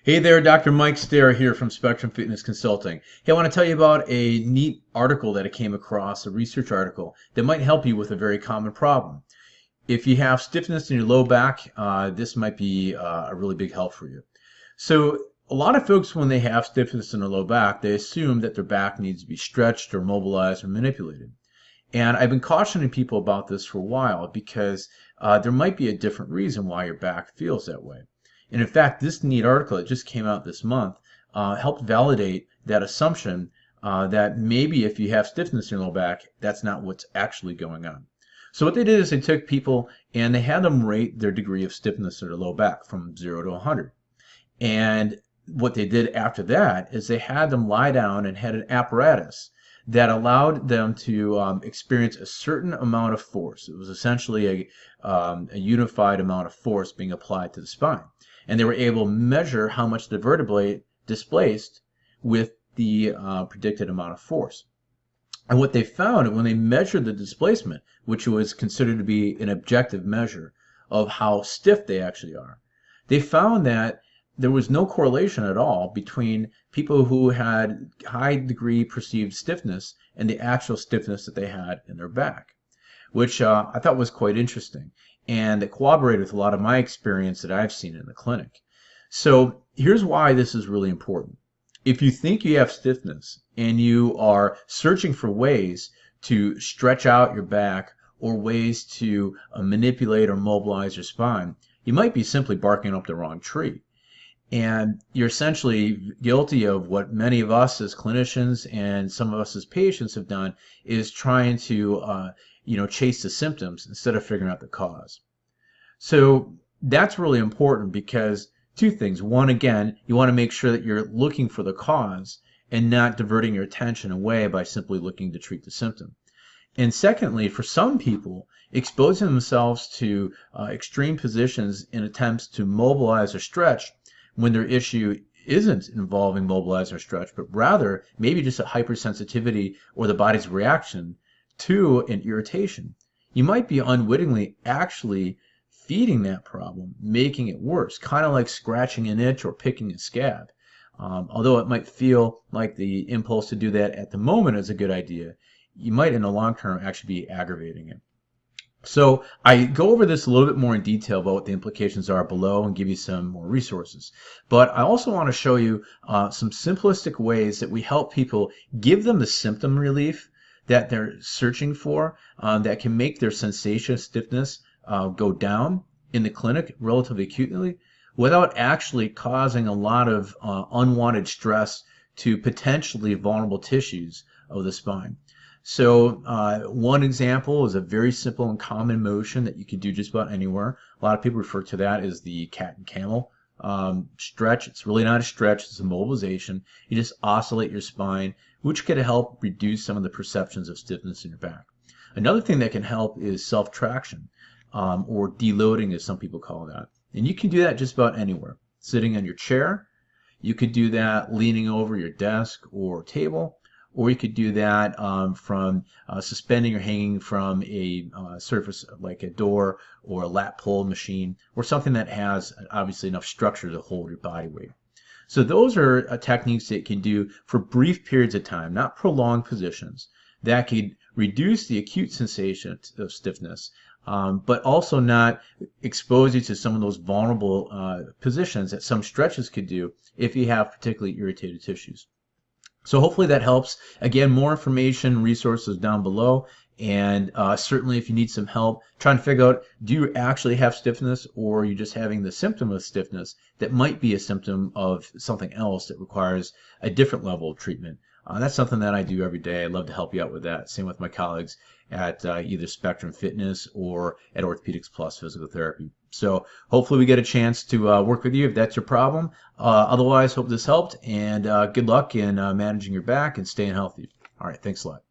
Hey there, Dr. Mike Stair here from Spectrum Fitness Consulting. Hey, I want to tell you about a neat article that I came across, a research article that might help you with a very common problem. If you have stiffness in your low back, this might be a really big help for you. So a lot of folks, when they have stiffness in their low back, they assume that their back needs to be stretched or mobilized or manipulated. And I've been cautioning people about this for a while because there might be a different reason why your back feels that way. And in fact, this neat article that just came out this month helped validate that assumption that maybe if you have stiffness in your low back, that's not what's actually going on. So what they did is they took people and they had them rate their degree of stiffness in their low back from 0 to 100. And what they did after that is they had them lie down and had an apparatus that allowed them to experience a certain amount of force. It was essentially a unified amount of force being applied to the spine. And they were able to measure how much the vertebrae displaced with the predicted amount of force. And what they found when they measured the displacement, which was considered to be an objective measure of how stiff they actually are, they found that there was no correlation at all between people who had high degree perceived stiffness and the actual stiffness that they had in their back, which I thought was quite interesting. And it corroborated with a lot of my experience that I've seen in the clinic. So here's why this is really important. If you think you have stiffness and you are searching for ways to stretch out your back or ways to manipulate or mobilize your spine, you might be simply barking up the wrong tree. And you're essentially guilty of what many of us as clinicians and some of us as patients have done, is trying to chase the symptoms instead of figuring out the cause. So that's really important because two things. One, again, you want to make sure that you're looking for the cause and not diverting your attention away by simply looking to treat the symptom. And secondly, for some people, exposing themselves to extreme positions in attempts to mobilize or stretch when their issue isn't involving mobilize or stretch, but rather maybe just a hypersensitivity or the body's reaction to an irritation. You might be unwittingly actually feeding that problem, making it worse, kind of like scratching an itch or picking a scab. Although it might feel like the impulse to do that at the moment is a good idea, you might in the long term actually be aggravating it. So I go over this a little bit more in detail about what the implications are below and give you some more resources. But I also want to show you some simplistic ways that we help people give them the symptom relief that they're searching for that can make their sensation of stiffness go down in the clinic relatively acutely without actually causing a lot of unwanted stress to potentially vulnerable tissues of the spine. So one example is a very simple and common motion that you can do just about anywhere. A lot of people refer to that as the cat and camel stretch. It's really not a stretch, it's a mobilization. You just oscillate your spine, which can help reduce some of the perceptions of stiffness in your back. Another thing that can help is self-traction, or deloading as some people call that. And you can do that just about anywhere. Sitting on your chair, you could do that leaning over your desk or table, or you could do that from suspending or hanging from a surface like a door or a lat pull machine or something that has obviously enough structure to hold your body weight. So those are techniques that you can do for brief periods of time, not prolonged positions, that could reduce the acute sensation of stiffness, but also not expose you to some of those vulnerable positions that some stretches could do if you have particularly irritated tissues. So hopefully that helps. Again, more information, resources down below. And certainly if you need some help trying to figure out, do you actually have stiffness or are you just having the symptom of stiffness that might be a symptom of something else that requires a different level of treatment? That's something that I do every day. I'd love to help you out with that. Same with my colleagues at either Spectrum Fitness or at Orthopedics Plus Physical Therapy. So hopefully we get a chance to work with you if that's your problem. Otherwise, hope this helped, and good luck in managing your back and staying healthy. All right, thanks a lot.